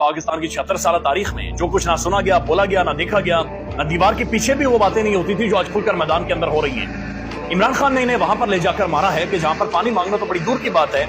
पाकिस्तान की 76 साल तारीख में जो कुछ ना सुना गया, बोला गया, ना देखा गया, ना दीवार के पीछे भी वो बातें नहीं होती थी जो आज खुलकर मैदान के अंदर हो रही हैं। इमरान खान ने इन्हें वहां पर ले जाकर मारा है कि जहां पर पानी मांगना तो बड़ी दूर की बात है।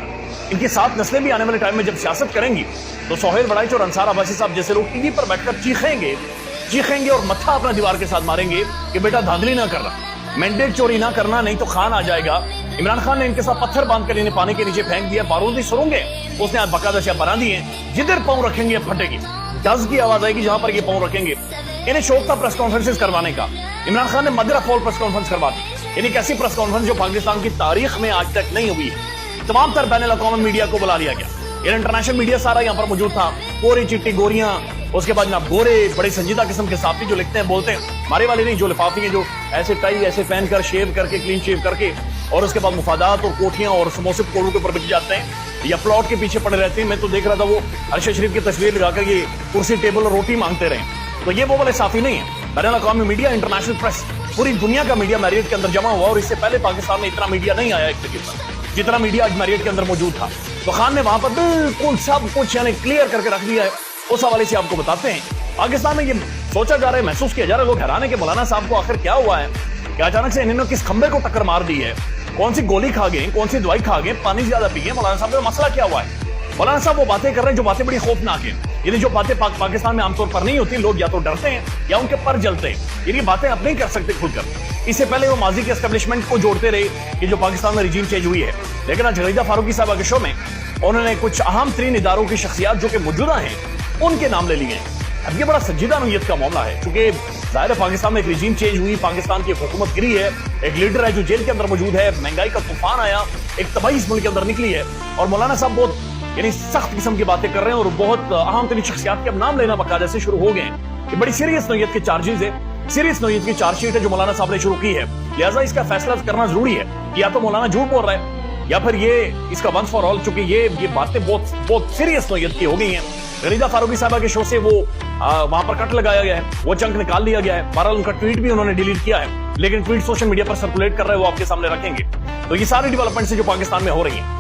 इनकी 7 नस्लें भी आने वाले टाइम में जब सियासत करेंगी तो सोहेल बड़ाइच और अंसार अब्बासी साहब जैसे लोग टीवी पर बैठकर चीखेंगे और मत्था अपना दीवार के साथ मारेंगे कि बेटा धांधली ना करना, मैंडेट चोरी ना करना, नहीं तो खान आ जाएगा। इमरान खान ने इनके साथ पत्थर बांधकर इन्हें पानी के नीचे फेंक दिया, बारूदी सुरंगें उसने आज बाकायदा से बना दी हैं। जिधर पांव रखेंगे फटेगी, डज की आवाज आएगी जहां पर ये पांव रखेंगे। इन्हें शौक था प्रेस कॉन्फ्रेंसेस करवाने का। इमरान खान ने mother of all press conference करवा दी। यानी एक ऐसी प्रेस कॉन्फ्रेंस जो पाकिस्तान की तारीख में आज तक नहीं हुई है। तमाम तर बैनुल अक़वामी मीडिया को बुला लिया गया। इंटरनेशनल मीडिया सारा यहाँ पर मौजूद था। कोरी चिट्टी गोरियां, उसके बाद जनाब गोरे बड़े संजीदा किस्म के साथी जो लिखते हैं बोलते हैं, मारे वाले नहीं, जो लिफाफी हैं, जो ऐसे टाई ऐसे पहन कर शेव करके क्लीन शेव करके और उसके बाद मुफादात और कोठियां और समोसे पकौड़ों के ऊपर बिक जाते हैं या प्लॉट के पीछे पड़े रहते हैं। मैं तो देख रहा था वो अरशद शरीफ की तस्वीर लगाकर ये कुर्सी टेबल और रोटी मांगते रहे। तो ये वो वाले साथी नहीं है। बैनुल अक़वामी मीडिया, इंटरनेशनल प्रेस, पूरी दुनिया का मीडिया मैरियट के अंदर जमा हुआ और इससे पहले पाकिस्तान में इतना मीडिया नहीं आया एक तकरीबन जितना मीडिया आज मैरियट के अंदर मौजूद था। तो खान ने वहां पर बिल्कुल सब कुछ यानी क्लियर करके रख दिया है। उस हवाले से आपको बताते हैं। पाकिस्तान में ये सोचा जा रहा है, महसूस किया जा रहा है, लोग हैरान है कि मौलाना साहब को आखिर क्या हुआ है कि अचानक से इन्होंने किस खंबे को टक्कर मार दी है, कौन सी गोली खा गए, कौन सी दवाई खा गए, पानी ज्यादा पी गए। मौलाना साहब का मसला क्या हुआ है? मौलाना साहब वो बातें कर रहे हैं जो बातें बड़ी खौफनाक है। यानी जो बातें पाकिस्तान में आमतौर पर नहीं होती, लोग या तो डरते हैं या उनके पर जलते हैं। ये बातें आप नहीं कर सकते खुलकर। इससे पहले वो माजी के एस्टेब्लिशमेंट को जोड़ते रहे कि जो पाकिस्तान में रिजीम चेंज हुई है। लेकिन आज गरीदा फारूकी साहब के शो में उन्होंने कुछ अहम तरीन इदारों की शख्सियात जो कि मौजूदा हैं उनके नाम ले लिए हैं। अब ये बड़ा संजीदा नौयत का मामला है क्योंकि जाहिर है पाकिस्तान में एक रिजीम चेंज हुई, पाकिस्तान की हुकूमत गिरी है, एक लीडर है जो जेल के अंदर मौजूद है, महंगाई का तूफान आया, एक तबाही इस मुल्क के अंदर निकली है और मौलाना साहब बहुत यानी सख्त किस्म की बातें कर रहे हैं और बहुत अहम तरीन शख्सियात के अब नाम लेना बाकायदा से शुरू हो गए हैं। ये बड़ी सीरियस नौयत के चार्जेस है, सीरियस नौयत की चार्जशीट है जो मौलाना साहब ने शुरू की है। लिहाजा इसका फैसला करना जरूरी है कि या तो मौलाना झूठ बोल रहा है या फिर ये इसका वंस फॉर ऑल, चूंकि ये बातें बहुत सीरियस नौयत की हो गई हैं। गरीदा फारूकी साहबा के शो से वो वहां पर कट लगाया गया है, वो चंक निकाल दिया गया है। बहरहाल उनका ट्वीट भी उन्होंने डिलीट किया है, लेकिन ट्वीट सोशल मीडिया पर सर्कुलेट कर रहे हैं, वो आपके सामने रखेंगे। तो ये सारी डेवलपमेंट्स जो पाकिस्तान में हो रही है